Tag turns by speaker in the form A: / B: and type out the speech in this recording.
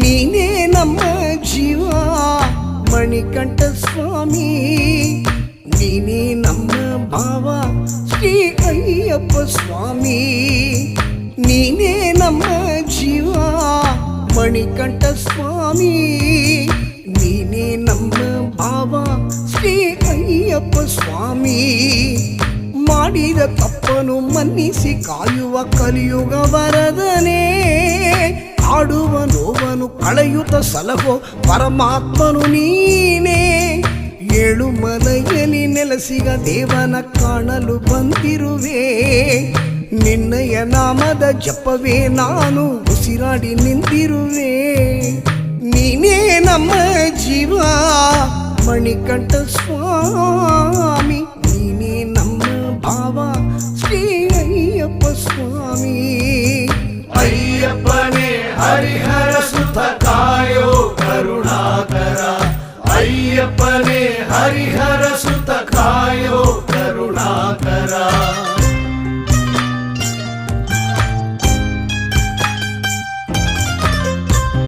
A: ನೀನೇ ನಮ್ಮ ಜೀವ ಮಣಿಕಂಠ ಸ್ವಾಮಿ, ನೀನೇ ನಮ್ಮ ಭಾವ ಶ್ರೀ ಅಯ್ಯಪ್ಪ ಸ್ವಾಮಿ, ನೀನೇ ನಮ್ಮ ಜೀವ ಮಣಿಕಂಠ ಸ್ವಾಮಿ, ನೀನೇ ನಮ್ಮ ಭಾವ ಶ್ರೀ ಅಯ್ಯಪ್ಪ ಸ್ವಾಮಿ. ಮಾಡಿದ ತಪ್ಪನು ಮನ್ನಿಸಿ ಕಾಯುವ ಕಲಿಯುಗ ವರದನೇ, ಆಡುವ ನೋವನು ಕಳೆಯುತ್ತ ಸಲಹೋ ಪರಮಾತ್ಮನು ನೀನೇ. ಏಳುಮಲೆಯಲ್ಲಿ ನೆಲೆಸಿಗ ದೇವನ ಕಾಣಲು ಬಂದಿರುವೆ, ನಿನ್ನಯ ನಾಮದ ಜಪವೇ ನಾನು ಉಸಿರಾಡಿ ನಿಂತಿರುವೆ. ನೀನೇ ನಮ್ಮ ಜೀವ ಮಣಿಕಂಠ ಸ್ವಾಮಿ, ನೀನೇ ನಮ್ಮ ಭಾವ ಶ್ರೀ ಅಯ್ಯಪ್ಪ ಸ್ವಾಮಿ.
B: ಅಯ್ಯಪ್ಪನೇ ಹರಿಹರ ಸುತ ಕಾಯೋ ಕರುಣಾಕರ, ಅಯ್ಯಪ್ಪನೇ ಹರಿಹರ ಸುತ ಕಾಯ